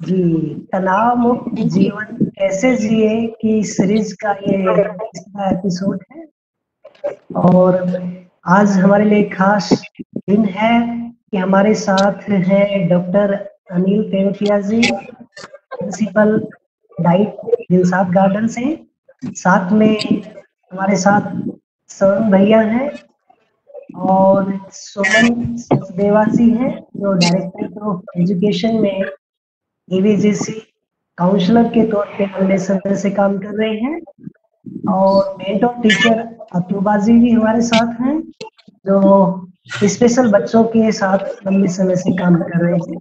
जी, तनाव मुक्त thank you. जीवन कैसे जिए की सीरीज का ये तीसरा एपिसोड है और आज हमारे लिए खास दिन है कि हमारे साथ हैं डॉक्टर अनिल तेवतिया जी, प्रिंसिपल डाइट दिलसाद गार्डन से। साथ में हमारे साथ स्वर्ण भैया हैं और सुमन सचदेवा जी हैं जो डायरेक्टर ऑफ एजुकेशन में एवीजीसी काउंसलर के तौर पे लंबे समय से काम कर रहे हैं और मेंटोर टीचर अतुबा जी भी हमारे साथ हैं जो स्पेशल बच्चों के साथ लंबे समय से काम कर रहे हैं।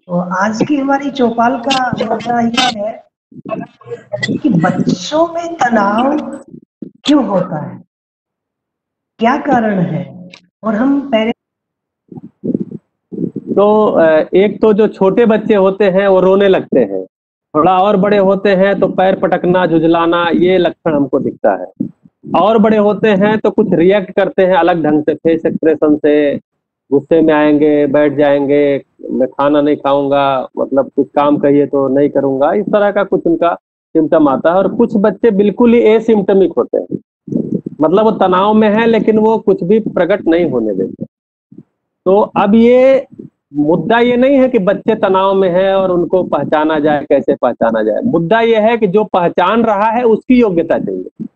तो आज की हमारी चौपाल का मुद्दा ये है कि बच्चों में तनाव क्यों होता है, क्या कारण है और हम पेरेंट्स। तो एक तो जो छोटे बच्चे होते हैं वो रोने लगते हैं, थोड़ा और बड़े होते हैं तो पैर पटकना, झुझलाना, ये लक्षण हमको दिखता है। और बड़े होते हैं तो कुछ रिएक्ट करते हैं अलग ढंग से, फेस एक्सप्रेशन से, गुस्से में आएंगे, बैठ जाएंगे, मैं खाना नहीं खाऊंगा, मतलब कुछ काम कहिए तो नहीं करूंगा, इस तरह का कुछ उनका सिम्टम आता है। और कुछ बच्चे बिल्कुल ही एसिम्टमिक होते हैं, मतलब वो तनाव में है लेकिन वो कुछ भी प्रकट नहीं होने देते। तो अब ये मुद्दा ये नहीं है कि बच्चे तनाव में है और उनको पहचाना जाए, कैसे पहचाना जाए। मुद्दा ये है कि जो पहचान रहा है उसकी योग्यता चाहिए।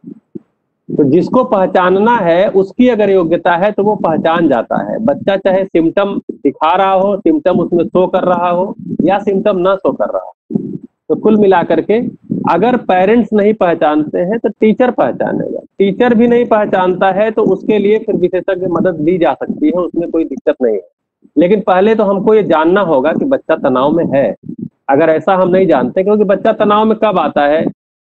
तो जिसको पहचानना है उसकी अगर योग्यता है तो वो पहचान जाता है। बच्चा चाहे सिम्टम दिखा रहा हो, सिम्टम उसमें शो कर रहा हो या सिम्टम ना शो कर रहा हो। तो कुल मिलाकर के अगर पेरेंट्स नहीं पहचानते हैं तो टीचर पहचानेगा। टीचर भी नहीं पहचानता है तो उसके लिए फिर विशेषज्ञ मदद ली जा सकती है, उसमें कोई दिक्कत नहीं है। लेकिन पहले तो हमको ये जानना होगा कि बच्चा तनाव में है। अगर ऐसा हम नहीं जानते, क्योंकि बच्चा तनाव में कब आता है,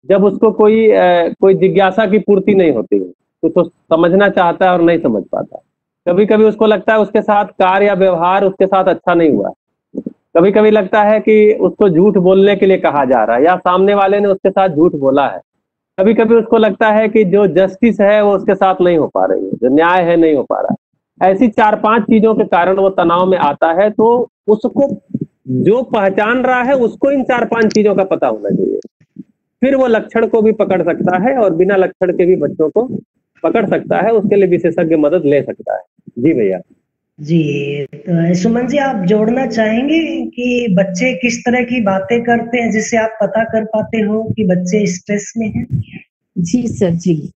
जब उसको कोई जिज्ञासा की पूर्ति नहीं होती है, कुछ तो समझना चाहता है और नहीं समझ पाता। कभी कभी उसको लगता है उसके साथ कार्य या व्यवहार उसके साथ अच्छा नहीं हुआ। कभी कभी लगता है कि उसको झूठ बोलने के लिए कहा जा रहा है या सामने वाले ने उसके साथ झूठ बोला है। कभी कभी उसको लगता है कि जो जस्टिस है वो उसके साथ नहीं हो पा रही है, जो न्याय है नहीं हो पा रहा है। ऐसी 4-5 चीजों के कारण वो तनाव में आता है। तो उसको, जो पहचान रहा है उसको इन 4-5 चीजों का पता होना चाहिए। फिर वो लक्षण को भी पकड़ सकता है और बिना लक्षण के भी बच्चों को पकड़ सकता है, उसके लिए विशेषज्ञ मदद ले सकता है। जी भैया। जी, तो सुमन जी आप जोड़ना चाहेंगे कि बच्चे किस तरह की बातें करते हैं जिससे आप पता कर पाते हो कि बच्चे स्ट्रेस में हैं? जी सर जी।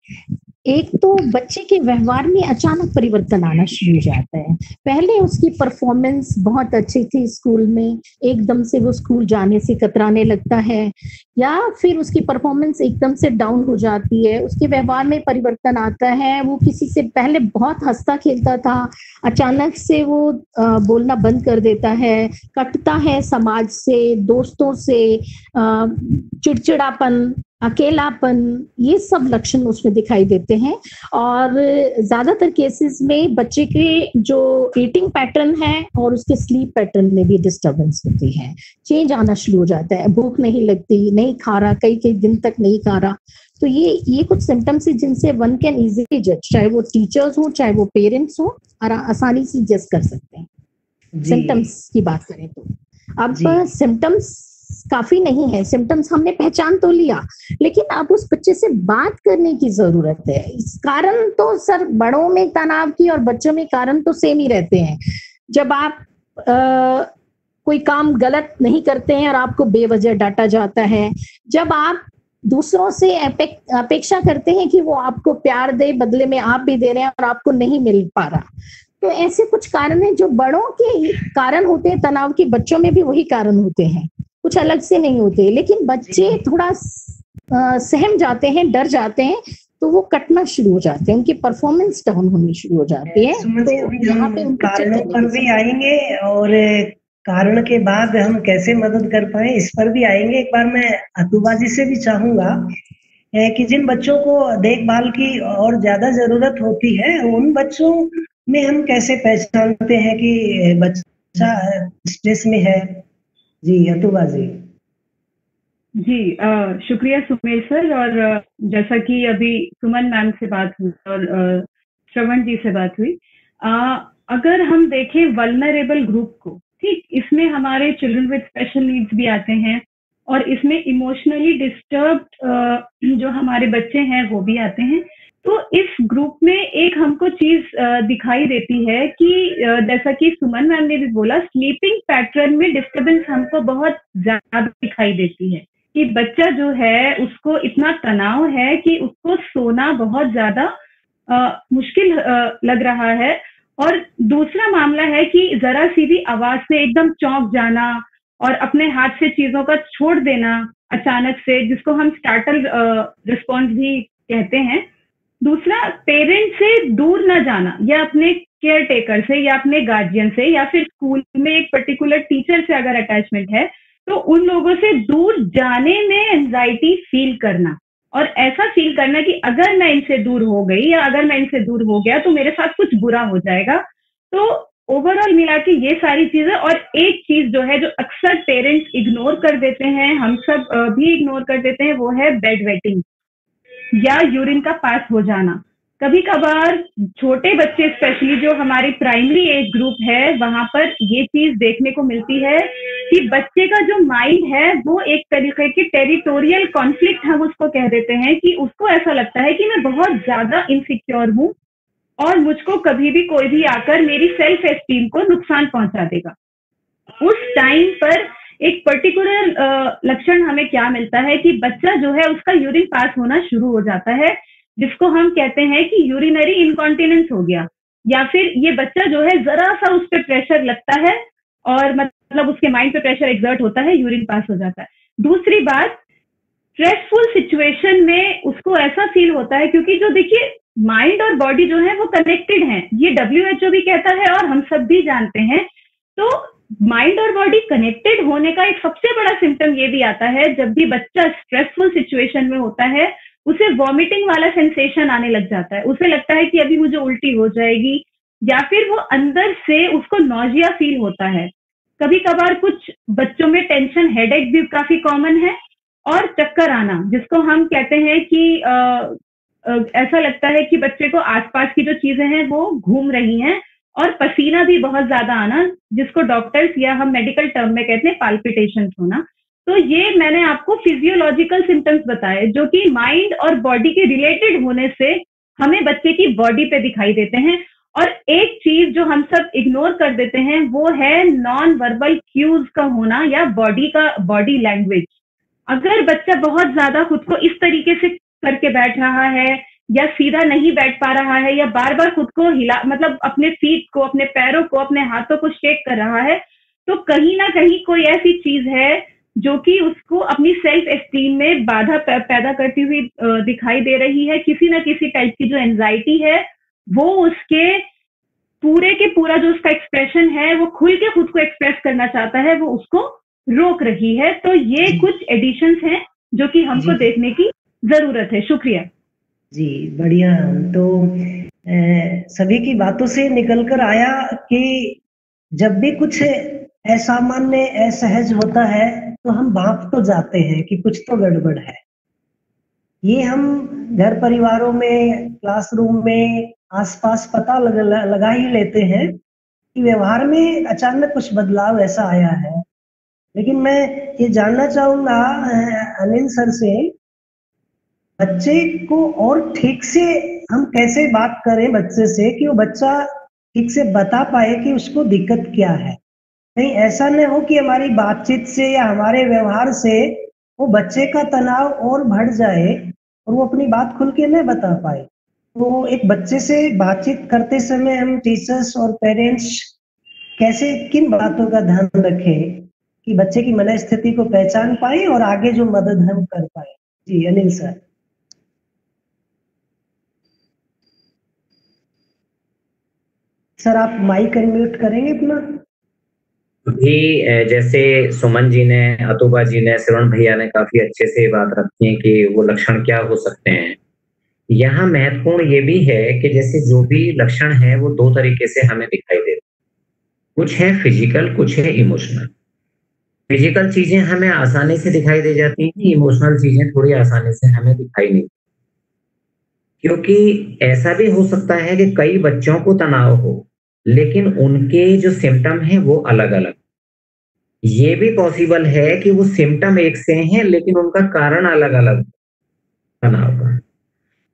एक तो बच्चे के व्यवहार में अचानक परिवर्तन आना शुरू हो जाता है। पहले उसकी परफॉर्मेंस बहुत अच्छी थी स्कूल में, एकदम से वो स्कूल जाने से कतराने लगता है, या फिर उसकी परफॉर्मेंस एकदम से डाउन हो जाती है, उसके व्यवहार में परिवर्तन आता है। वो किसी से पहले बहुत हंसता खेलता था, अचानक से वो बोलना बंद कर देता है, कटता है समाज से, दोस्तों से, चिड़चिड़ापन, अकेलापन, ये सब लक्षण उसमें दिखाई देते हैं। और ज्यादातर केसेस में बच्चे के जो ईटिंग पैटर्न है और उसके स्लीप पैटर्न में भी डिस्टर्बेंस होती है, चेंज आना शुरू हो जाता है, भूख नहीं लगती, नहीं खा रहा, कई कई दिन तक नहीं खा रहा। तो ये कुछ सिम्टम्स है जिनसे वन कैन इजीली जज, चाहे वो टीचर्स हो चाहे वो पेरेंट्स हो, आसानी से जज कर सकते हैं। सिम्टम्स की बात करें तो अब सिम्टम्स काफी नहीं है, सिम्टम्स हमने पहचान तो लिया, लेकिन अब उस बच्चे से बात करने की जरूरत है। इस कारण तो सर बड़ों में तनाव की और बच्चों में कारण तो सेम ही रहते हैं। जब आप कोई काम गलत नहीं करते हैं और आपको बेवजह डांटा जाता है, जब आप दूसरों से अपेक्षा करते हैं कि वो आपको प्यार दे, बदले में आप भी दे रहे हैं और आपको नहीं मिल पा रहा, तो ऐसे कुछ कारण हैं जो बड़ों के कारण होते हैं तनाव के, बच्चों में भी वही कारण होते हैं, कुछ अलग से नहीं होते। लेकिन बच्चे थोड़ा सहम जाते हैं, डर जाते हैं, तो वो कटना शुरू हो जाते हैं, उनकी परफॉर्मेंस डाउन होनी शुरू हो जाती है। तो यहाँ पे कारणों पर भी आएंगे और कारण के बाद हम कैसे मदद कर पाए इस पर भी आएंगे। एक बार मैं अतुबा जी से भी चाहूंगा कि जिन बच्चों को देखभाल की और ज्यादा जरूरत होती है उन बच्चों में हम कैसे पहचानते हैं कि बच्चा स्ट्रेस में है। जी अतुबा जी। जी शुक्रिया सुमेर सर। और जैसा कि अभी सुमन मैम से बात हुई और श्रवण जी से बात हुई, अगर हम देखें वल्नरेबल ग्रुप को, ठीक इसमें हमारे चिल्ड्रन विद स्पेशल नीड्स भी आते हैं और इसमें इमोशनली डिस्टर्ब्ड जो हमारे बच्चे हैं वो भी आते हैं। तो इस ग्रुप में एक हमको चीज दिखाई देती है कि जैसा कि सुमन मैम ने भी बोला, स्लीपिंग पैटर्न में डिस्टर्बेंस हमको बहुत ज्यादा दिखाई देती है कि बच्चा जो है उसको इतना तनाव है कि उसको सोना बहुत ज्यादा मुश्किल लग रहा है। और दूसरा मामला है कि जरा सी भी आवाज से एकदम चौंक जाना और अपने हाथ से चीजों का छोड़ देना अचानक से, जिसको हम स्टार्टल रिस्पॉन्स भी कहते हैं। दूसरा, पेरेंट से दूर ना जाना, या अपने केयर टेकर से या अपने गार्जियन से या फिर स्कूल में एक पर्टिकुलर टीचर से अगर अटैचमेंट है तो उन लोगों से दूर जाने में एंजाइटी फील करना, और ऐसा फील करना कि अगर मैं इनसे दूर हो गई या अगर मैं इनसे दूर हो गया तो मेरे साथ कुछ बुरा हो जाएगा। तो ओवरऑल मिला के ये सारी चीजें। और एक चीज जो है जो अक्सर पेरेंट्स इग्नोर कर देते हैं, हम सब भी इग्नोर कर देते हैं, वो है बेड वेटिंग या यूरिन का पास हो जाना। कभी कभार छोटे बच्चे, स्पेशली जो हमारी प्राइमरी एज ग्रुप है, वहां पर ये चीज देखने को मिलती है कि बच्चे का जो माइंड है वो एक तरीके की टेरिटोरियल कॉन्फ्लिक्ट हम उसको कह देते हैं, कि उसको ऐसा लगता है कि मैं बहुत ज्यादा इनसिक्योर हूँ और मुझको कभी भी कोई भी आकर मेरी सेल्फ एस्टीम को नुकसान पहुंचा देगा। उस टाइम पर एक पर्टिकुलर लक्षण हमें क्या मिलता है कि बच्चा जो है उसका यूरिन पास होना शुरू हो जाता है, जिसको हम कहते हैं कि यूरिनरी इनकॉन्टिनेंस हो गया, या फिर ये बच्चा जो है जरा सा उस पर प्रेशर लगता है और मतलब उसके माइंड पे प्रेशर एक्सर्ट होता है, यूरिन पास हो जाता है। दूसरी बात, स्ट्रेसफुल सिचुएशन में उसको ऐसा फील होता है, क्योंकि जो देखिए माइंड और बॉडी जो है वो कनेक्टेड है, ये WHO भी कहता है और हम सब भी जानते हैं। तो माइंड और बॉडी कनेक्टेड होने का एक सबसे बड़ा सिम्टम ये भी आता है, जब भी बच्चा स्ट्रेसफुल सिचुएशन में होता है उसे वॉमिटिंग वाला सेंसेशन आने लग जाता है, उसे लगता है कि अभी मुझे उल्टी हो जाएगी, या फिर वो अंदर से उसको नॉजिया फील होता है। कभी कभार कुछ बच्चों में टेंशन हेडेक भी काफी कॉमन है, और चक्कर आना, जिसको हम कहते हैं कि ऐसा लगता है कि बच्चे को आसपास की जो चीजें हैं वो घूम रही हैं, और पसीना भी बहुत ज्यादा आना, जिसको डॉक्टर्स या हम मेडिकल टर्म में कहते हैं पाल्पिटेशंस होना। तो ये मैंने आपको फिजियोलॉजिकल सिम्टम्स बताए जो कि माइंड और बॉडी के रिलेटेड होने से हमें बच्चे की बॉडी पे दिखाई देते हैं। और एक चीज जो हम सब इग्नोर कर देते हैं वो है नॉन वर्बल क्यूज का होना, या बॉडी लैंग्वेज। अगर बच्चा बहुत ज्यादा खुद को इस तरीके से करके बैठ रहा है, या सीधा नहीं बैठ पा रहा है, या बार बार खुद को हिला, मतलब अपने फीट को, अपने पैरों को, अपने हाथों को शेक कर रहा है, तो कहीं ना कहीं कोई ऐसी चीज है जो कि उसको अपनी सेल्फ एस्टीम में बाधा पैदा करती हुई दिखाई दे रही है। किसी ना किसी टाइप की जो एंजाइटी है वो उसके पूरे के पूरा जो उसका एक्सप्रेशन है, वो खुल के खुद को एक्सप्रेस करना चाहता है, वो उसको रोक रही है। तो ये कुछ एडिशंस हैं जो कि हमको देखने की जरूरत है। शुक्रिया जी, बढ़िया। तो सभी की बातों से निकल कर आया कि जब भी कुछ असामान्य, असहज होता है तो हम भाप तो जाते हैं कि कुछ तो गड़बड़ है। ये हम घर परिवारों में, क्लासरूम में, आसपास पता लगा ही लेते हैं कि व्यवहार में अचानक कुछ बदलाव ऐसा आया है। लेकिन मैं ये जानना चाहूंगा अनिल सर से, बच्चे को और ठीक से हम कैसे बात करें बच्चे से कि वो बच्चा ठीक से बता पाए कि उसको दिक्कत क्या है। कहीं ऐसा न हो कि हमारी बातचीत से या हमारे व्यवहार से वो बच्चे का तनाव और बढ़ जाए और वो अपनी बात खुल के न बता पाए। तो एक बच्चे से बातचीत करते समय हम टीचर्स और पेरेंट्स कैसे, किन बातों का ध्यान रखें कि बच्चे की मनस्थिति को पहचान पाए और आगे जो मदद हम कर पाए। जी अनिल सर। सर आप माइक अनम्यूट करेंगे अपना। अभी जैसे सुमन जी ने, अतुबा जी ने, श्रवण भैया ने काफी अच्छे से बात रखी है कि वो लक्षण क्या हो सकते हैं। यहाँ महत्वपूर्ण ये भी है कि जैसे जो भी लक्षण है वो दो तरीके से हमें दिखाई देते हैं, कुछ है फिजिकल, कुछ है इमोशनल। फिजिकल चीजें हमें आसानी से दिखाई दे जाती हैं, इमोशनल चीजें थोड़ी आसानी से हमें दिखाई नहीं, क्योंकि ऐसा भी हो सकता है कि कई बच्चों को तनाव हो लेकिन उनके जो सिम्टम हैं वो अलग अलग। ये भी पॉसिबल है कि वो सिम्टम एक से हैं लेकिन उनका कारण अलग अलग बना होगा।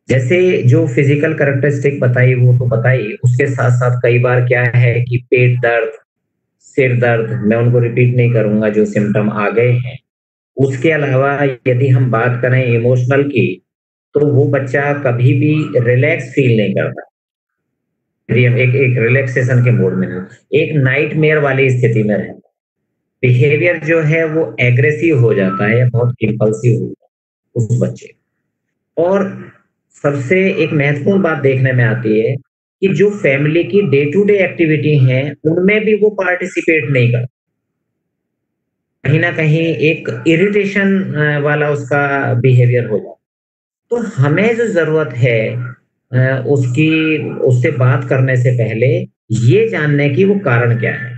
जैसे जो फिजिकल कैरेक्टरिस्टिक बताई वो तो बताई, उसके साथ साथ कई बार क्या है कि पेट दर्द, सिर दर्द, मैं उनको रिपीट नहीं करूंगा जो सिम्टम आ गए हैं। उसके अलावा यदि हम बात करें इमोशनल की, तो वो बच्चा कभी भी रिलैक्स फील नहीं करता, एक एक रिलैक्सेशन के मूड में, एक नाइटमेयर वाली स्थिति में रहता, बिहेवियर जो है वो एग्रेसिव हो जाता है या बहुत इम्पल्सिव हो जाता है उस बच्चे। और सबसे एक महत्वपूर्ण बात देखने में आती है कि जो फैमिली की डे टू डे एक्टिविटी है उनमें भी वो पार्टिसिपेट नहीं करता, कहीं ना कहीं एक इरिटेशन वाला उसका बिहेवियर हो जाता। तो हमें जो जरूरत है उससे बात करने से पहले ये जानने की वो कारण क्या है।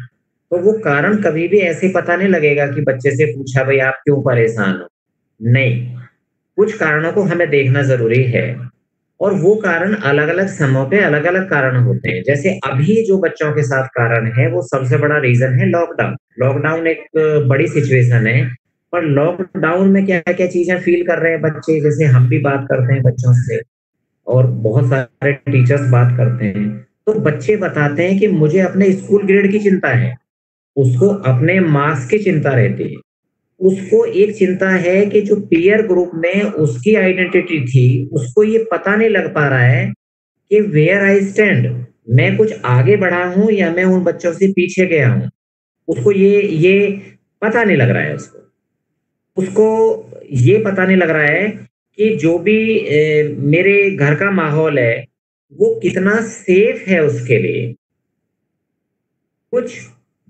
तो वो कारण कभी भी ऐसे पता नहीं लगेगा कि बच्चे से पूछा भाई आप क्यों परेशान हो, नहीं, कुछ कारणों को हमें देखना जरूरी है और वो कारण अलग अलग समय पे अलग अलग कारण होते हैं। जैसे अभी जो बच्चों के साथ कारण है वो सबसे बड़ा रीजन है लॉकडाउन। लॉकडाउन एक बड़ी सिचुएशन है, पर लॉकडाउन में क्या क्या चीजें फील कर रहे हैं बच्चे, जैसे हम भी बात करते हैं बच्चों से और बहुत सारे टीचर्स बात करते हैं, तो बच्चे बताते हैं कि मुझे अपने स्कूल ग्रेड की चिंता है, उसको अपने मार्क्स की चिंता रहती है, उसको एक चिंता है कि जो पीयर ग्रुप में उसकी आइडेंटिटी थी उसको ये पता नहीं लग पा रहा है कि वेयर आई स्टैंड, मैं कुछ आगे बढ़ा हूं या मैं उन बच्चों से पीछे गया हूं। उसको ये पता नहीं लग रहा है, उसको ये पता नहीं लग रहा है कि जो भी मेरे घर का माहौल है वो कितना सेफ है उसके लिए। कुछ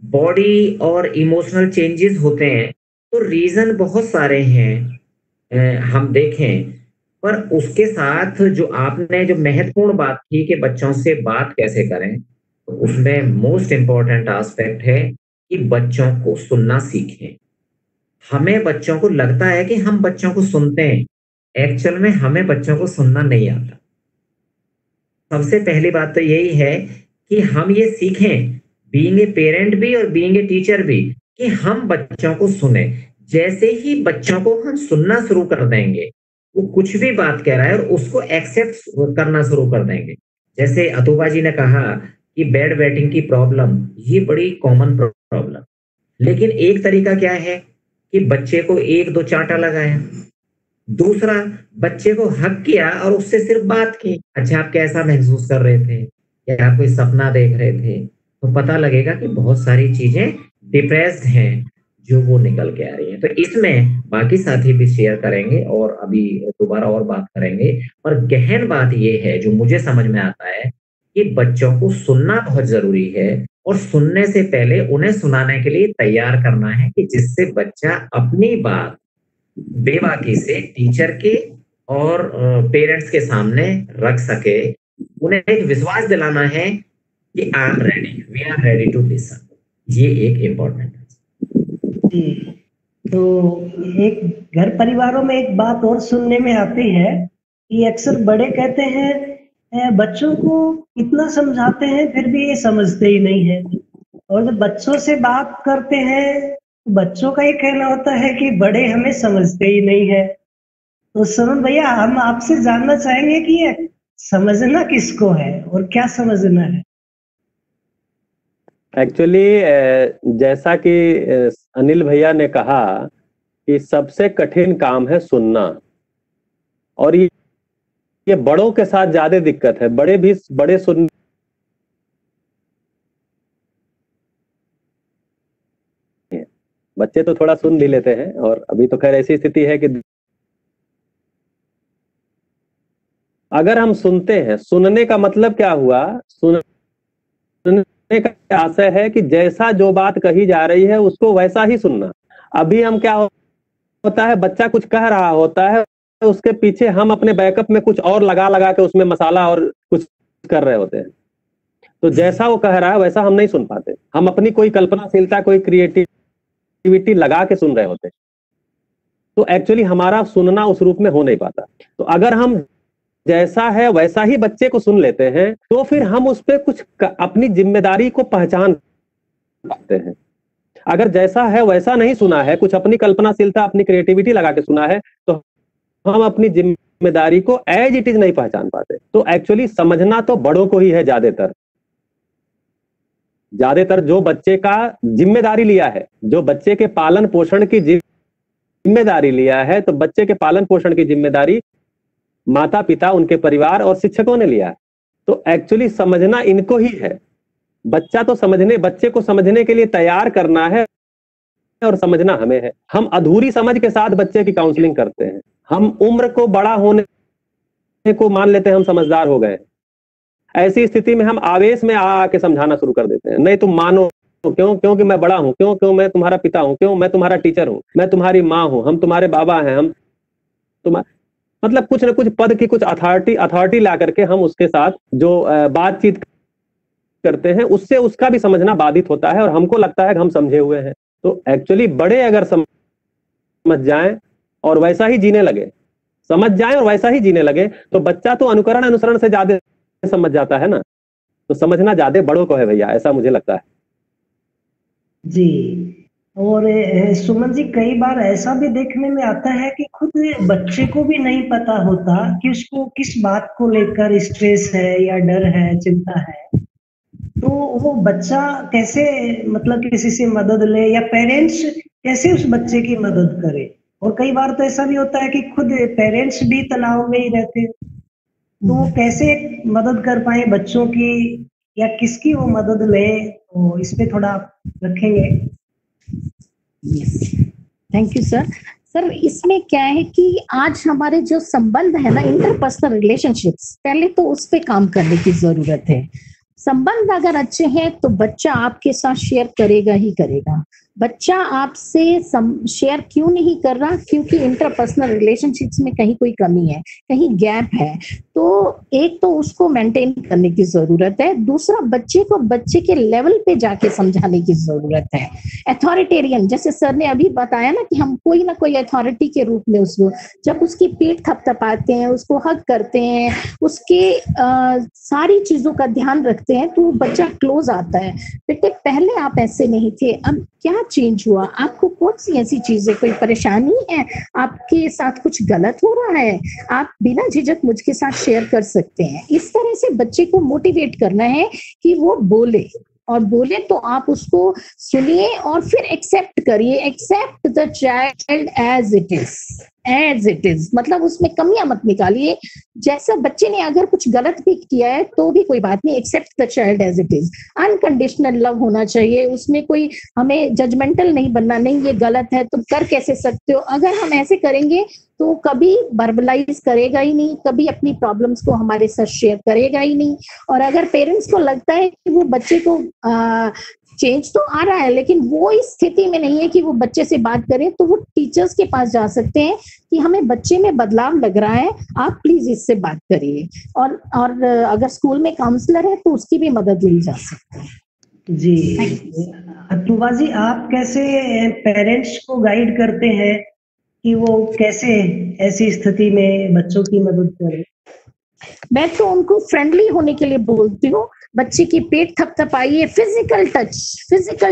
बॉडी और इमोशनल चेंजेस होते हैं, तो रीजन बहुत सारे हैं हम देखें, पर उसके साथ जो आपने जो महत्वपूर्ण बात की कि बच्चों से बात कैसे करें, तो उसमें मोस्ट इम्पोर्टेंट एस्पेक्ट है कि बच्चों को सुनना सीखें। हमें बच्चों को लगता है कि हम बच्चों को सुनते हैं, एक्चुअल में हमें बच्चों को सुनना नहीं आता। सबसे पहली बात तो यही है कि हम ये सीखें, बीइंग ए पेरेंट भी और बीइंग ए टीचर भी, कि हम बच्चों को सुने। जैसे ही बच्चों को हम सुनना शुरू कर देंगे, वो कुछ भी बात कह रहा है और उसको एक्सेप्ट करना शुरू कर देंगे। जैसे अतुबा जी ने कहा कि बेड वेटिंग की प्रॉब्लम, ये बड़ी कॉमन प्रॉब्लम, लेकिन एक तरीका क्या है कि बच्चे को एक दो चांटा लगाया, दूसरा बच्चे को हक किया और उससे सिर्फ बात की, अच्छा आप कैसा महसूस कर रहे थे, क्या आप कोई सपना देख रहे थे, तो पता लगेगा कि बहुत सारी चीजें डिप्रेस्ड हैं जो वो निकल के आ रही हैं। तो इसमें बाकी साथी भी शेयर करेंगे और अभी दोबारा और बात करेंगे। और गहन बात ये है जो मुझे समझ में आता है कि बच्चों को सुनना बहुत जरूरी है और सुनने से पहले उन्हें सुनाने के लिए तैयार करना है कि जिससे बच्चा अपनी बात बेबाकी से टीचर के और पेरेंट्स के सामने रख सके। उन्हें एक विश्वास दिलाना है कि I am ready, we are ready to listen. ये एक इम्पोर्टेंट है जी। तो एक घर परिवारों में एक बात और सुनने में आती है कि अक्सर बड़े कहते हैं बच्चों को कितना समझाते हैं फिर भी ये समझते ही नहीं है, और जब बच्चों से बात करते हैं तो बच्चों का ये कहना होता है कि बड़े हमें समझते ही नहीं है। तो सुमन भैया, हम आपसे जानना चाहेंगे कि ये समझना किसको है और क्या समझना है? एक्चुअली जैसा कि अनिल भैया ने कहा कि सबसे कठिन काम है सुनना, और ये बड़ों के साथ ज्यादा दिक्कत है। बड़े सुन बच्चे तो थोड़ा सुन भी लेते हैं, और अभी तो खैर ऐसी स्थिति है कि अगर हम सुनते हैं, सुनने का मतलब क्या हुआ, सुनने का आशय है कि जैसा जो बात कही जा रही है उसको वैसा ही सुनना। अभी हम क्या होता है, बच्चा कुछ कह रहा होता है, उसके पीछे हम अपने बैकअप में कुछ और लगा के उसमें मसाला और कुछ कर रहे होते हैं, तो जैसा वो कह रहा है वैसा हम नहीं सुन पाते। हम अपनी कोई कल्पनाशीलता, कोई क्रिएटिविटी लगा के सुन रहे होते हैं, तो एक्चुअली हमारा सुनना उस रूप में हो नहीं पाता। तो अगर हम जैसा है वैसा ही बच्चे को सुन लेते हैं तो फिर हम उस पर कुछ अपनी जिम्मेदारी को पहचान पाते हैं। अगर जैसा है वैसा नहीं सुना है, कुछ अपनी कल्पनाशीलता अपनी क्रिएटिविटी लगा के सुना है, तो हम अपनी जिम्मेदारी को एज इट इज नहीं पहचान पाते। तो एक्चुअली समझना तो बड़ों को ही है ज्यादातर जो बच्चे का जिम्मेदारी लिया है, जो बच्चे के पालन पोषण की जिम्मेदारी लिया है, तो बच्चे के पालन पोषण की जिम्मेदारी माता पिता, उनके परिवार और शिक्षकों ने लिया है। तो एक्चुअली समझना इनको ही है। बच्चे को समझने के लिए तैयार करना है और समझना हमें है। हम अधूरी समझ के साथ बच्चे की काउंसलिंग करते हैं। हम उम्र को बड़ा होने को मान लेते हैं हम समझदार हो गए। ऐसी स्थिति में हम आवेश में आके समझाना शुरू कर देते हैं, नहीं तुम मानो, क्योंकि मैं बड़ा हूं, क्यों मैं तुम्हारा पिता हूं, क्यों मैं तुम्हारा टीचर हूं, मैं तुम्हारी माँ हूं, हम तुम्हारे बाबा हैं, हम मतलब कुछ न कुछ पद की कुछ अथॉरिटी ला करके हम उसके साथ जो बातचीत करते हैं, उससे उसका भी समझना बाधित होता है और हमको लगता है कि हम समझे हुए हैं। तो एक्चुअली बड़े अगर समझ जाएं और वैसा ही जीने लगे, तो बच्चा तो अनुसरण से ज्यादा समझ जाता है ना। तो समझना ज्यादा बड़ों को है भैया, ऐसा मुझे लगता है जी। और सुमन जी, कई बार ऐसा भी देखने में आता है कि खुद बच्चे को भी नहीं पता होता कि उसको किस बात को लेकर स्ट्रेस है या डर है, चिंता है। तो वो बच्चा कैसे, मतलब किसी से मदद ले या पेरेंट्स कैसे उस बच्चे की मदद करे। और कई बार तो ऐसा भी होता है कि खुद पेरेंट्स भी तनाव में ही रहते हैं, तो वो कैसे मदद कर पाए बच्चों की या किसकी वो मदद ले, तो इस पे थोड़ा आप रखेंगे। Thank you sir. इसमें क्या है कि आज हमारे जो संबंध है ना, इंटरपर्सनल रिलेशनशिप्स, पहले तो उस पे काम करने की जरूरत है। संबंध अगर अच्छे हैं तो बच्चा आपके साथ शेयर करेगा ही करेगा। बच्चा आपसे शेयर क्यों नहीं कर रहा? क्योंकि इंटरपर्सनल रिलेशनशिप्स में कहीं कोई कमी है, कहीं गैप है। तो एक तो उसको मेंटेन करने की जरूरत है, दूसरा बच्चे को बच्चे के लेवल पे जाके समझाने की जरूरत है। अथॉरिटेरियन, जैसे सर ने अभी बताया ना कि हम कोई ना कोई अथॉरिटी के रूप में उसको, जब उसकी पीठ थपथपाते हैं, उसको हग करते हैं, उसके सारी चीजों का ध्यान रखते हैं, तो बच्चा क्लोज आता है। बेटे पहले आप ऐसे नहीं थे, अब क्या चेंज हुआ? आपको कौन सी ऐसी चीजें, कोई परेशानी है, आपके साथ कुछ गलत हो रहा है, आप बिना झिझक मुझके साथ शेयर कर सकते हैं। इस तरह से बच्चे को मोटिवेट करना है कि वो बोले, और बोले तो आप उसको सुनिए और फिर एक्सेप्ट करिए। Accept the child as it is, मतलब उसमें कमियां मत निकालिए। जैसा बच्चे ने अगर कुछ गलत भी किया है तो भी कोई बात नहीं, accept the child as it is. Unconditional love होना चाहिए, उसमें कोई हमें जजमेंटल नहीं बनना, नहीं ये गलत है तुम कर कैसे सकते हो। अगर हम ऐसे करेंगे तो कभी वर्बलाइज करेगा ही नहीं, कभी अपनी प्रॉब्लम्स को हमारे साथ शेयर करेगा ही नहीं। और अगर पेरेंट्स को लगता है कि वो बच्चे को चेंज तो आ रहा है लेकिन वो इस स्थिति में नहीं है कि वो बच्चे से बात करें, तो वो टीचर्स के पास जा सकते हैं कि हमें बच्चे में बदलाव लग रहा है, आप प्लीज इससे बात करिए। और अगर स्कूल में काउंसलर है तो उसकी भी मदद ली जा सकती है। जी अतुबा जी, आप कैसे पेरेंट्स को गाइड करते हैं कि वो कैसे ऐसी स्थिति में बच्चों की मदद करें? मैं तो उनको फ्रेंडली होने के लिए बोलती हूँ। बच्चे की पेट थपथपाइए, physical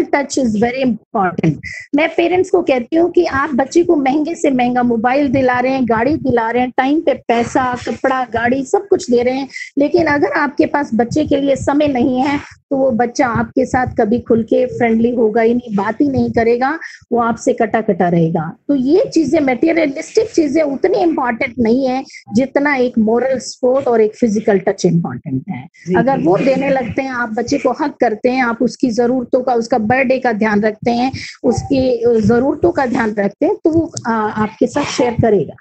touch is very important. मैं पेरेंट्स को कहती हूँ कि आप बच्चे को महंगे से महंगा मोबाइल दिला रहे हैं, गाड़ी दिला रहे हैं, टाइम पे पैसा, कपड़ा, गाड़ी सब कुछ दे रहे हैं, लेकिन अगर आपके पास बच्चे के लिए समय नहीं है तो वो बच्चा आपके साथ कभी खुल के फ्रेंडली होगा ही नहीं, बात ही नहीं करेगा, वो आपसे कटा रहेगा। तो ये चीजें, मटेरियलिस्टिक चीजें उतनी इंपॉर्टेंट नहीं है जितना एक मोरल सपोर्ट और एक फिजिकल टच इंपॉर्टेंट है। अगर वो देने लगते हैं, आप बच्चे को हक करते हैं, आप उसकी जरूरतों का, उसका बर्थडे का ध्यान रखते हैं, उसकी जरूरतों का ध्यान रखते हैं, तो वो आपके साथ शेयर करेगा।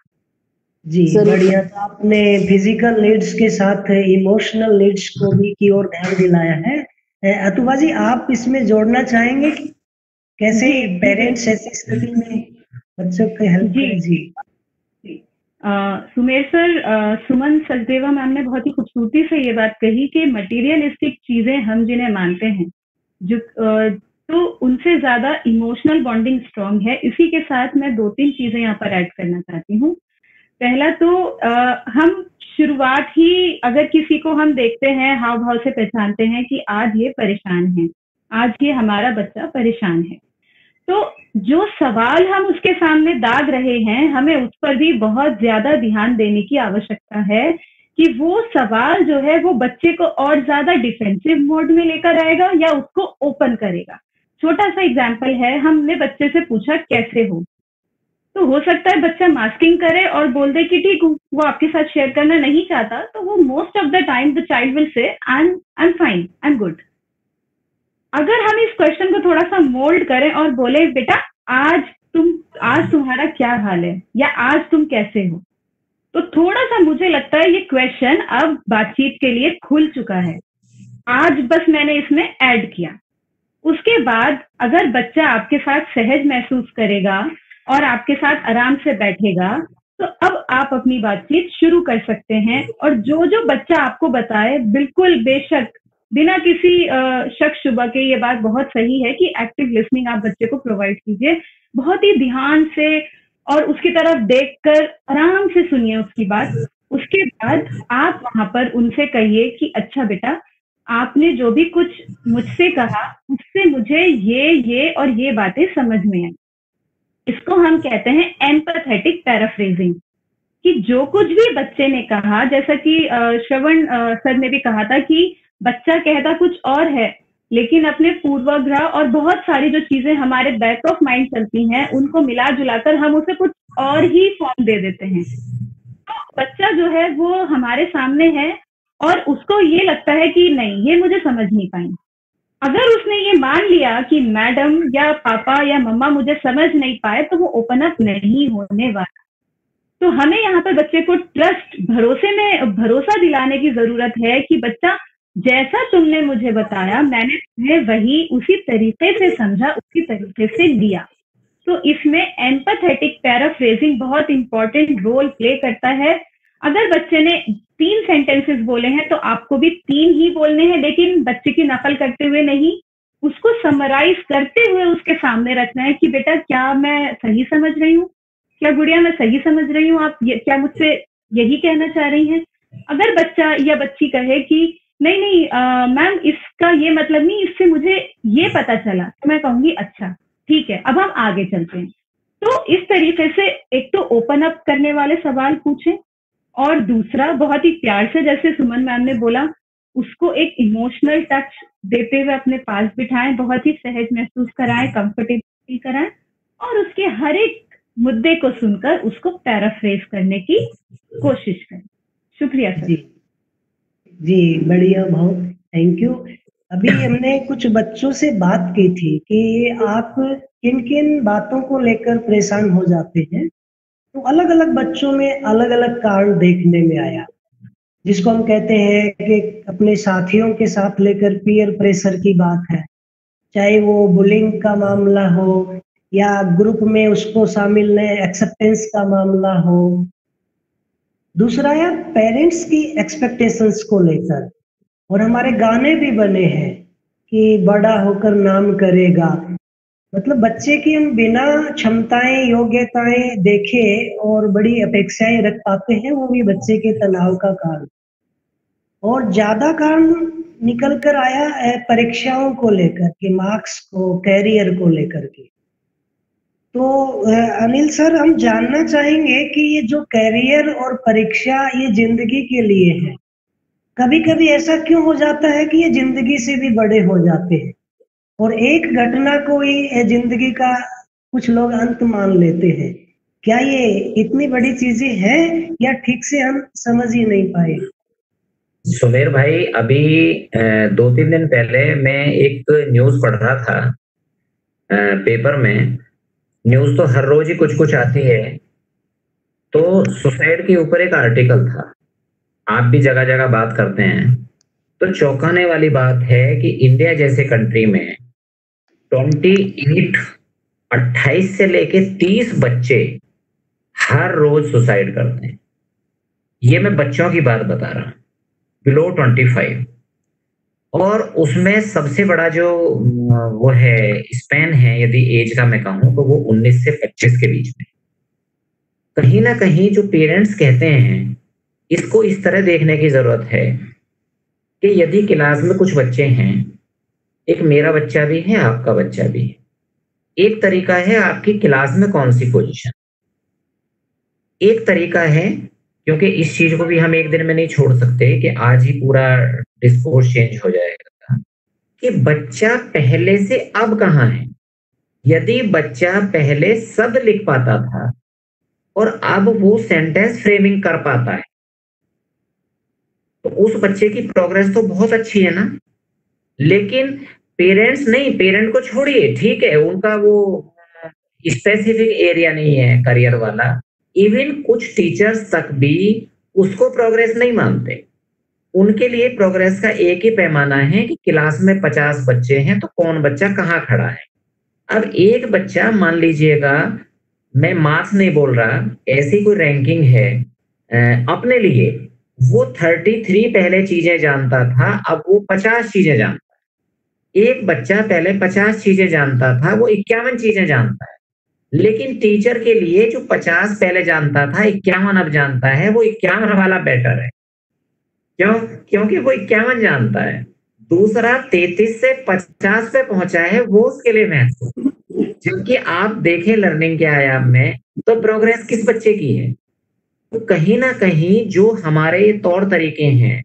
जी बढ़िया। तो आपने फिजिकल नीड्स के साथ इमोशनल नीड्स को भी की ओर ध्यान दिलाया है। अतुबा जी, आप इसमें जोड़ना चाहेंगे कि कैसे पेरेंट्स ऐसी स्थिति में बच्चों को हेल्प करें? जी सुमेर सर, सुमन सचदेवा मैम ने बहुत ही खूबसूरती से ये बात कही कि मटेरियलिस्टिक चीजें हम जिन्हें मानते हैं, जो तो उनसे ज्यादा इमोशनल बॉन्डिंग स्ट्रांग है। इसी के साथ मैं 2-3 चीजें यहाँ पर ऐड करना चाहती हूँ। पहला तो हम शुरुआत ही, अगर किसी को हम देखते हैं, हाव भाव से पहचानते हैं कि आज ये परेशान है, आज ये हमारा बच्चा परेशान है, तो जो सवाल हम उसके सामने दाग रहे हैं, हमें उस पर भी बहुत ज्यादा ध्यान देने की आवश्यकता है कि वो सवाल जो है वो बच्चे को और ज्यादा डिफेंसिव मोड में लेकर आएगा या उसको ओपन करेगा। छोटा सा एग्जाम्पल है, हमने बच्चे से पूछा कैसे हो, तो हो सकता है बच्चा मास्किंग करे और बोल दे कि ठीक हूँ, वो आपके साथ शेयर करना नहीं चाहता, तो वो most of the time the child will say I am fine, I am good. अगर हम इस क्वेश्चन को थोड़ा सा मोल्ड करें और बोले बेटा आज तुम्हारा क्या हाल है या आज तुम कैसे हो, तो थोड़ा सा मुझे लगता है ये क्वेश्चन अब बातचीत के लिए खुल चुका है। आज बस मैंने इसमें ऐड किया। उसके बाद अगर बच्चा आपके साथ सहज महसूस करेगा और आपके साथ आराम से बैठेगा, तो अब आप अपनी बातचीत शुरू कर सकते हैं। और जो जो बच्चा आपको बताए, बिल्कुल बेशक बिना किसी शक शुबा के, ये बात बहुत सही है कि एक्टिव लिसनिंग आप बच्चे को प्रोवाइड कीजिए, बहुत ही ध्यान से और उसकी तरफ देखकर आराम से सुनिए उसकी बात। उसके बाद आप वहां पर उनसे कहिए कि अच्छा बेटा, आपने जो भी कुछ मुझसे कहा उससे मुझे ये और ये बातें समझ में आई। इसको हम कहते हैं एम्पैथेटिक पैराफ्रेजिंग, कि जो कुछ भी बच्चे ने कहा, जैसा कि श्रवण सर ने भी कहा था कि बच्चा कहता कुछ और है, लेकिन अपने पूर्वाग्रह और बहुत सारी जो चीजें हमारे बैक ऑफ माइंड चलती हैं, उनको मिला जुलाकर हम उसे कुछ और ही फॉर्म दे देते हैं। तो बच्चा जो है वो हमारे सामने है और उसको ये लगता है कि नहीं, ये मुझे समझ नहीं पाई। अगर उसने ये मान लिया कि मैडम या पापा या मम्मा मुझे समझ नहीं पाए, तो वो ओपन अप नहीं होने वाला। तो हमें यहाँ पर बच्चे को ट्रस्ट, भरोसा दिलाने की जरूरत है कि बच्चा जैसा तुमने मुझे बताया, मैंने तुम्हें वही उसी तरीके से समझा, उसी तरीके से लिया। तो इसमें एम्पैथेटिक पैराफ्रेजिंग बहुत इंपॉर्टेंट रोल प्ले करता है। अगर बच्चे ने 3 सेंटेंसेस बोले हैं तो आपको भी 3 ही बोलने हैं, लेकिन बच्चे की नकल करते हुए नहीं, उसको समराइज करते हुए उसके सामने रखना है कि बेटा क्या मैं सही समझ रही हूँ, क्या गुड़िया मैं सही समझ रही हूँ, आप क्या मुझसे यही कहना चाह रही हैं। अगर बच्चा या बच्ची कहे कि नहीं मैम इसका ये मतलब नहीं, इससे मुझे ये पता चला, तो मैं कहूंगी अच्छा ठीक है, अब हम आगे चलते हैं। तो इस तरीके से एक तो ओपन अप करने वाले सवाल पूछें, और दूसरा बहुत ही प्यार से, जैसे सुमन मैम ने बोला, उसको एक इमोशनल टच देते हुए अपने पास बिठाएं, बहुत ही सहज महसूस कराएं, कंफर्टेबल फील कराएं, और उसके हर एक मुद्दे को सुनकर उसको पैराफ्रेज करने की कोशिश करें। शुक्रिया सर। जी बढ़िया, बहुत थैंक यू। अभी हमने कुछ बच्चों से बात की थी कि आप किन किन बातों को लेकर परेशान हो जाते हैं, तो अलग अलग बच्चों में अलग अलग कारण देखने में आया, जिसको हम कहते हैं कि अपने साथियों के साथ लेकर पीयर प्रेशर की बात है, चाहे वो बुलिंग का मामला हो या ग्रुप में उसको शामिल एक्सेप्टेंस का मामला हो। दूसरा है पेरेंट्स की एक्सपेक्टेशंस को लेकर, और हमारे गाने भी बने हैं कि बड़ा होकर नाम करेगा, मतलब बच्चे की हम बिना क्षमताएं योग्यताएं देखे और बड़ी अपेक्षाएं रख पाते हैं, वो भी बच्चे के तनाव का कारण। और ज्यादा कारण निकल कर आया है परीक्षाओं को लेकर के, मार्क्स को, कैरियर को लेकर के। तो अनिल सर, हम जानना चाहेंगे कि ये जो कैरियर और परीक्षा ये जिंदगी के लिए है, कभी कभी ऐसा क्यों हो जाता है कि ये जिंदगी से भी बड़े हो जाते हैं और एक घटना को ही जिंदगी का कुछ लोग अंत मान लेते हैं। क्या ये इतनी बड़ी चीजें हैं या ठीक से हम समझ ही नहीं पाए? सुमेर भाई, अभी 2-3 दिन पहले मैं एक न्यूज पढ़ रहा था पेपर में। न्यूज तो हर रोज ही कुछ कुछ आती है, तो सुसाइड के ऊपर एक आर्टिकल था। आप भी जगह जगह बात करते हैं, तो चौंकाने वाली बात है कि इंडिया जैसे कंट्री में 28 से लेके 30 बच्चे हर रोज सुसाइड करते हैं। ये मैं बच्चों की बात बता रहा हूं, बिलो 25। और उसमें सबसे बड़ा जो वो है स्पैन है, यदि एज का मैं कहूं तो वो 19 से 25 के बीच में। कहीं ना कहीं जो पेरेंट्स कहते हैं, इसको इस तरह देखने की जरूरत है कि यदि क्लास में कुछ बच्चे हैं, एक मेरा बच्चा भी है, आपका बच्चा भी है, एक तरीका है आपकी क्लास में कौन सी पोजीशन, एक तरीका है, क्योंकि इस चीज को भी हम एक दिन में नहीं छोड़ सकते कि आज ही पूरा डिस्कोर्स चेंज हो जाएगा, कि बच्चा पहले से अब कहाँ है। यदि बच्चा पहले शब्द लिख पाता था और अब वो सेंटेंस फ्रेमिंग कर पाता है, तो उस बच्चे की प्रोग्रेस तो बहुत अच्छी है ना। लेकिन पेरेंट्स नहीं, पेरेंट को छोड़िए, ठीक है उनका वो स्पेसिफिक एरिया नहीं है करियर वाला, इवन कुछ टीचर्स तक भी उसको प्रोग्रेस नहीं मानते। उनके लिए प्रोग्रेस का एक ही पैमाना है कि क्लास में 50 बच्चे हैं तो कौन बच्चा कहाँ खड़ा है। अब एक बच्चा, मान लीजिएगा, मैं मार्क्स नहीं बोल रहा, ऐसी कोई रैंकिंग है अपने लिए, वो 33 पहले चीजें जानता था, अब वो 50 चीजें जानता है। एक बच्चा पहले 50 चीजें जानता था, वो 51 चीजें जानता है। लेकिन टीचर के लिए जो 50 पहले जानता था, 51 अब जानता है, वो 51 वाला बेटर है। क्यों? क्योंकि वो 51 जानता है। दूसरा 33 से 50 पे पहुंचा है, वो उसके लिए महत्वपूर्ण। क्योंकि आप देखें लर्निंग के आयाम में तो प्रोग्रेस किस बच्चे की है, तो कहीं ना कहीं जो हमारे तौर तरीके हैं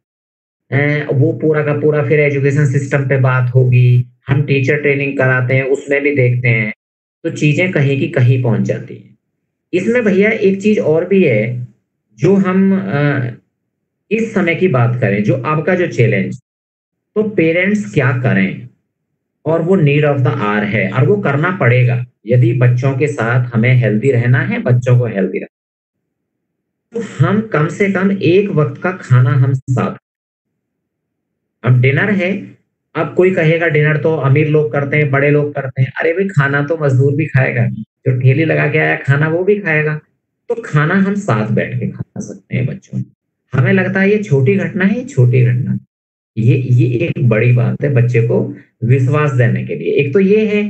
वो पूरा का पूरा, फिर एजुकेशन सिस्टम पे बात होगी, हम टीचर ट्रेनिंग कराते हैं उसमें भी देखते हैं, तो चीजें कहीं की कहीं पहुंच जाती हैं। इसमें भैया एक चीज और भी है, जो हम इस समय की बात करें, जो आपका जो चैलेंज, तो पेरेंट्स क्या करें, और वो नीड ऑफ द आवर है, और वो करना पड़ेगा यदि बच्चों के साथ हमें हेल्दी रहना है, बच्चों को हेल्दी रखना, तो हम कम से कम एक वक्त का खाना हम साथ। अब डिनर है, अब कोई कहेगा डिनर तो अमीर लोग करते हैं, बड़े लोग करते हैं, अरे भाई खाना तो मजदूर भी खाएगा, जो ठेली लगा के आया खाना वो भी खाएगा। तो खाना हम साथ बैठ के खा सकते हैं बच्चों। हमें लगता है ये छोटी घटना है, ये छोटी घटना, ये एक बड़ी बात है बच्चे को विश्वास देने के लिए। एक तो ये है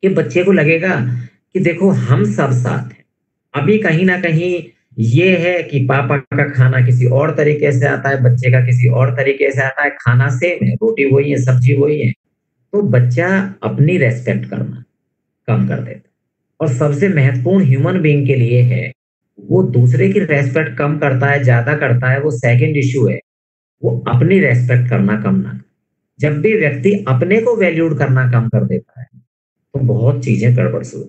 कि बच्चे को लगेगा कि देखो हम सब साथ हैं। अभी कहीं ना कहीं ये है कि पापा का खाना किसी और तरीके से आता है, बच्चे का किसी और तरीके से आता है, खाना सेम है, रोटी वही है, सब्जी वही है, तो बच्चा अपनी रेस्पेक्ट करना कम कर देता है। और सबसे महत्वपूर्ण ह्यूमन बीइंग के लिए है, वो दूसरे की रेस्पेक्ट कम करता है, ज्यादा करता है, वो सेकंड इश्यू है, वो अपनी रेस्पेक्ट करना कम ना। जब भी व्यक्ति अपने को वैल्यूड करना कम कर देता है तो बहुत चीजें गड़बड़ शुरू।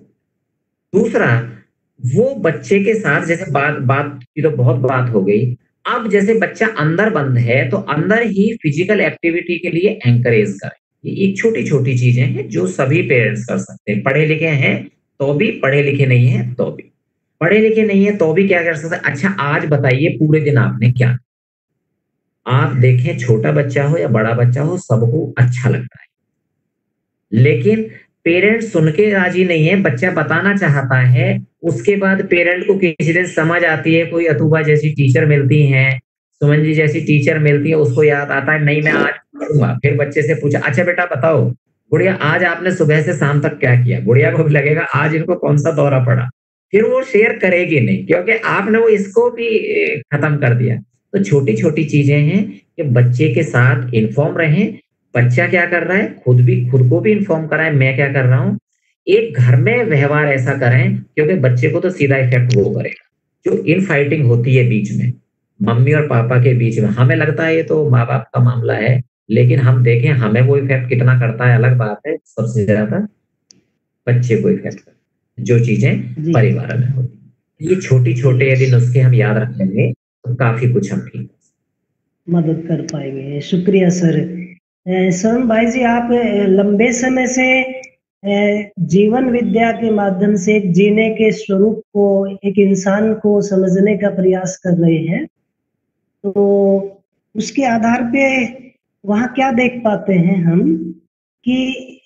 दूसरा, वो बच्चे के साथ जैसे बात की तो बहुत बात हो गई, अब जैसे बच्चा अंदर बंद है तो अंदर ही फिजिकल एक्टिविटी के लिए एंकरेज करें। ये एक छोटी छोटी चीजें हैं जो सभी पेरेंट्स कर सकते हैं, पढ़े लिखे हैं तो भी, पढ़े लिखे नहीं है तो भी। पढ़े लिखे नहीं है तो भी क्या कर सकते हैं, अच्छा आज बताइए पूरे दिन आपने क्या। आप देखें छोटा बच्चा हो या बड़ा बच्चा हो, सबको अच्छा लगता है, लेकिन पेरेंट सुन के राजी नहीं है, बच्चा बताना चाहता है। उसके बाद पेरेंट को किसी दिन समझ आती है, कोई अतुबा जैसी टीचर मिलती है, सुमन जी जैसी टीचर मिलती है, उसको याद आता है नहीं मैं आज पढ़ूंगा। फिर बच्चे से पूछा अच्छा बेटा बताओ गुड़िया आज आपने सुबह से शाम तक क्या किया। गुड़िया को भी लगेगा आज इनको कौन सा दौरा पड़ा, फिर वो शेयर करेगी नहीं क्योंकि आपने वो इसको भी खत्म कर दिया। तो छोटी छोटी चीजें हैं कि बच्चे के साथ इन्फॉर्म रहें, बच्चा क्या कर रहा है खुद को भी इन्फॉर्म कराएं मैं क्या कर रहा हूँ। एक घर में व्यवहार ऐसा करें, क्योंकि बच्चे को तो सीधा इफेक्ट वो करेगा जो इन फाइटिंग होती है बीच में, मम्मी और पापा के बीच में। हमें लगता है ये तो माँ बाप का मामला है, लेकिन हम देखें हमें वो इफेक्ट कितना करता है अलग बात है, सबसे ज्यादा बच्चे को इफेक्ट करता है जो चीजें परिवार में होती। ये छोटी छोटे यदि नुस्खे हम याद रखेंगे तो काफी कुछ हम ठीक मदद कर पाएंगे। शुक्रिया सर। सोहन भाई जी, आप लंबे समय से जीवन विद्या के माध्यम से एक जीने के स्वरूप को, एक इंसान को समझने का प्रयास कर रहे हैं, तो उसके आधार पे वहाँ क्या देख पाते हैं हम कि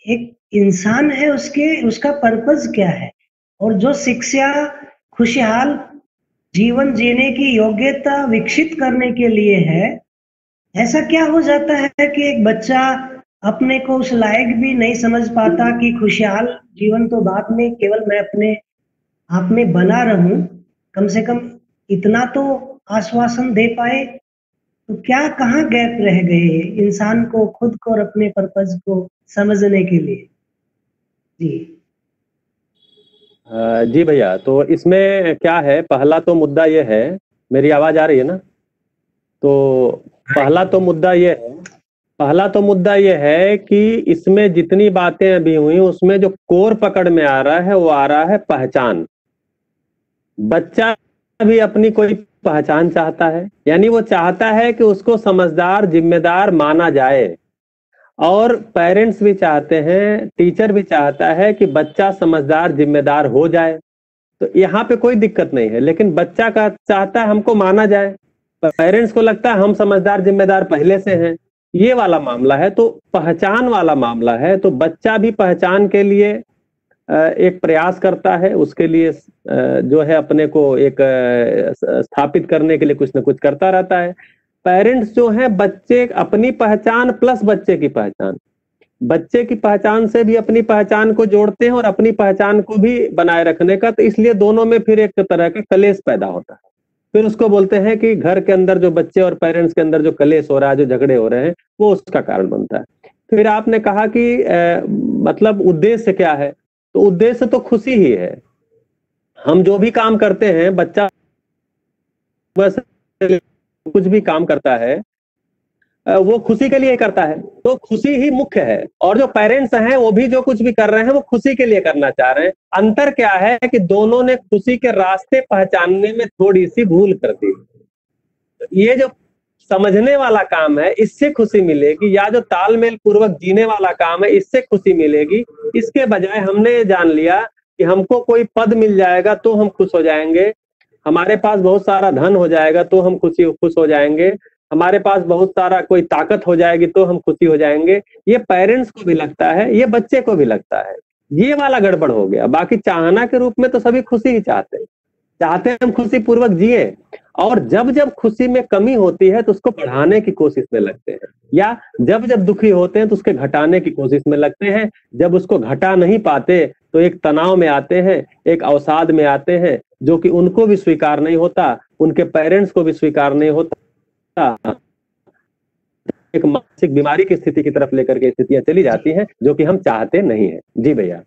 एक इंसान है, उसका पर्पस क्या है, और जो शिक्षा खुशहाल जीवन जीने की योग्यता विकसित करने के लिए है, ऐसा क्या हो जाता है कि एक बच्चा अपने को उस लायक भी नहीं समझ पाता कि खुशहाल जीवन तो बाद में, केवल मैं अपने आप में बना रहूं, कम से कम इतना तो आश्वासन दे पाए। तो क्या कहाँ गैप रह गए इंसान को खुद को और अपने पर्पस को समझने के लिए? जी जी भैया, तो इसमें क्या है, पहला तो मुद्दा ये है, मेरी आवाज आ रही है ना? तो पहला तो मुद्दा ये है कि इसमें जितनी बातें अभी हुई उसमें जो कोर पकड़ में आ रहा है वो आ रहा है पहचान। बच्चा भी अपनी कोई पहचान चाहता है, यानी वो चाहता है कि उसको समझदार जिम्मेदार माना जाए, और पेरेंट्स भी चाहते हैं, टीचर भी चाहता है कि बच्चा समझदार जिम्मेदार हो जाए। तो यहाँ पे कोई दिक्कत नहीं है, लेकिन बच्चा का चाहता है हमको माना जाए, पेरेंट्स को लगता है हम समझदार जिम्मेदार पहले से हैं। ये वाला मामला है, तो पहचान वाला मामला है। तो बच्चा भी पहचान के लिए एक प्रयास करता है, उसके लिए जो है अपने को एक स्थापित करने के लिए कुछ ना कुछ करता रहता है। पेरेंट्स जो है बच्चे अपनी पहचान प्लस बच्चे की पहचान, बच्चे की पहचान से भी अपनी पहचान को जोड़ते हैं और अपनी पहचान को भी बनाए रखने का, तो इसलिए दोनों में फिर एक तरह का कलेश पैदा होता है। फिर उसको बोलते हैं कि घर के अंदर जो बच्चे और पेरेंट्स के अंदर जो कलेश हो रहा है, जो झगड़े हो रहे हैं, वो उसका कारण बनता है। फिर आपने कहा कि मतलब उद्देश्य क्या है, तो उद्देश्य तो खुशी ही है। हम जो भी काम करते हैं, बच्चा बस कुछ भी काम करता है वो खुशी के लिए करता है, तो खुशी ही मुख्य है। और जो पेरेंट्स हैं वो भी जो कुछ भी कर रहे हैं वो खुशी के लिए करना चाह रहे हैं। अंतर क्या है कि दोनों ने खुशी के रास्ते पहचानने में थोड़ी सी भूल कर दी। ये जो समझने वाला काम है इससे खुशी मिलेगी, या जो तालमेल पूर्वक जीने वाला काम है इससे खुशी मिलेगी। इसके बजाय हमने ये जान लिया कि हमको कोई पद मिल जाएगा तो हम खुश हो जाएंगे, हमारे पास बहुत सारा धन हो जाएगा तो हम खुश हो जाएंगे, हमारे पास बहुत सारा कोई ताकत हो जाएगी तो हम खुशी हो जाएंगे। ये पेरेंट्स को भी लगता है, ये बच्चे को भी लगता है। ये वाला गड़बड़ हो गया। बाकी चाहना के रूप में तो सभी खुशी ही चाहते हैं हम खुशी पूर्वक जिए। और जब जब खुशी में कमी होती है तो उसको बढ़ाने की कोशिश में लगते हैं, या जब जब दुखी होते हैं तो उसके घटाने की कोशिश में लगते हैं। जब उसको घटा नहीं पाते तो एक तनाव में आते हैं, एक अवसाद में आते हैं, जो कि उनको भी स्वीकार नहीं होता, उनके पेरेंट्स को भी स्वीकार नहीं होता। एक मानसिक बीमारी की स्थिति की तरफ लेकर के स्थितियां चली जाती हैं, जो कि हम चाहते नहीं है। जी भैया।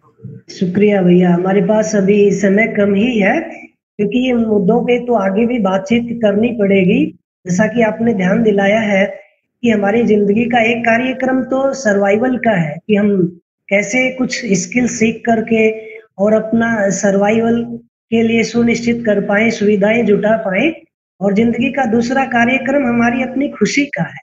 शुक्रिया भैया, हमारे पास अभी समय कम ही है, क्योंकि इन मुद्दों पे तो आगे भी बातचीत करनी पड़ेगी। जैसा कि आपने ध्यान दिलाया है कि हमारी जिंदगी का एक कार्यक्रम तो सर्वाइवल का है, कि हम कैसे कुछ स्किल सीख करके और अपना सर्वाइवल के लिए सुनिश्चित कर पाए, सुविधाएं जुटा पाए। और जिंदगी का दूसरा कार्यक्रम हमारी अपनी खुशी का है,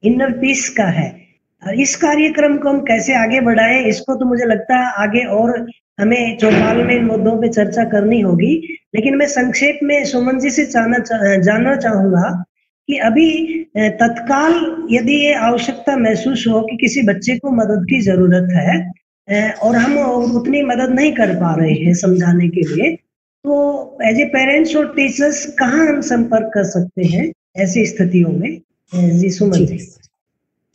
इनर पीस का है। इस कार्यक्रम को हम कैसे आगे बढ़ाएं, इसको तो मुझे लगता है आगे और हमें चौपाल में इन मुद्दों पे चर्चा करनी होगी। लेकिन मैं संक्षेप में सुमन जी से जानना चाहूंगा कि अभी तत्काल यदि ये आवश्यकता महसूस हो कि किसी बच्चे को मदद की जरूरत है और हम उतनी मदद नहीं कर पा रहे हैं समझाने के लिए, तो एज ए पेरेंट्स और टीचर्स कहाँ हम संपर्क कर सकते हैं ऐसी स्थितियों में? जी सुमन जी।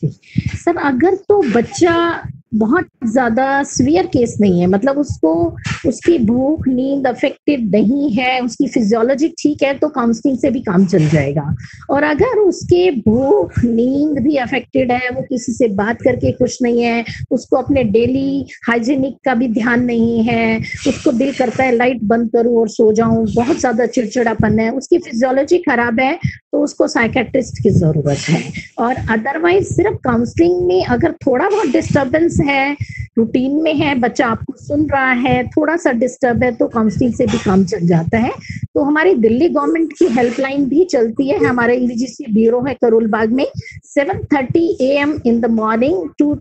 सर, अगर तो बच्चा बहुत ज्यादा सीवियर केस नहीं है, मतलब उसको उसकी भूख नींद अफेक्टेड नहीं है, उसकी फिजियोलॉजी ठीक है, तो काउंसलिंग से भी काम चल जाएगा। और अगर उसके भूख नींद भी अफेक्टेड है, वो किसी से बात करके खुश नहीं है, उसको अपने डेली हाइजीनिक का भी ध्यान नहीं है, उसको दिल करता है लाइट बंद करूं और सो जाऊं, बहुत ज्यादा चिड़चिड़ापन है, उसकी फिजियोलॉजी खराब है, तो उसको साइकेट्रिस्ट की जरूरत है। और अदरवाइज सिर्फ काउंसलिंग में अगर थोड़ा बहुत डिस्टर्बेंस है, रूटीन में है, बच्चा आपको सुन रहा है, थोड़ा सा डिस्टर्ब है, तो काउंसलिंग से भी काम चल जाता है। तो हमारी दिल्ली गवर्नमेंट की हेल्पलाइन भी चलती है, हमारे ईवीजीसी ब्यूरो है करोल बाग में, 7:30 AM in the morning to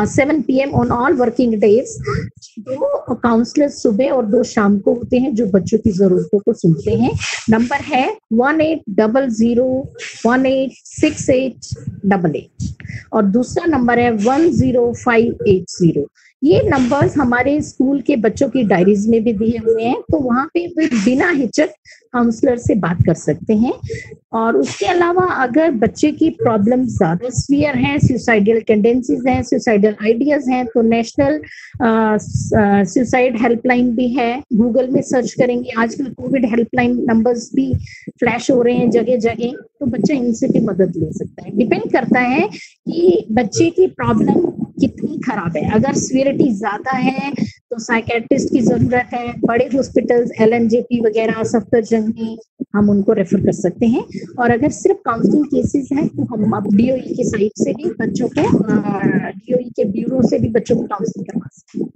7 PM on all working days. 2 counsellors सुबह और 2 शाम को होते हैं, जो बच्चों की जरूरतों को सुनते हैं। नंबर है 1800186888 और दूसरा नंबर है 10580। ये नंबर्स हमारे स्कूल के बच्चों की डायरीज में भी दिए हुए हैं, तो वहां पे वे बिना हिचक काउंसलर से बात कर सकते हैं। और उसके अलावा अगर बच्चे की प्रॉब्लम ज्यादा सीवियर है, सुसाइडल टेंडेंसीज हैं, सुसाइडल आइडियाज हैं, तो नेशनल सुसाइड हेल्पलाइन भी है। गूगल में सर्च करेंगे, आजकल कोविड हेल्पलाइन नंबर्स भी फ्लैश हो रहे हैं जगह जगह, तो बच्चा इनसे भी मदद ले सकता है। डिपेंड करता है कि बच्चे की प्रॉब्लम कितनी खराब है। अगर सीवियरिटी ज्यादा है तो साइकेट्रिस्ट की जरूरत है। बड़े हॉस्पिटल्स LNJP वगैरह सफदरजंग में हम उनको रेफर कर सकते हैं। और अगर सिर्फ काउंसलिंग केसेस हैं तो हम अब DOE के साइड से भी बच्चों के DOE के ब्यूरो से भी बच्चों को काउंसलिंग करवा सकते हैं।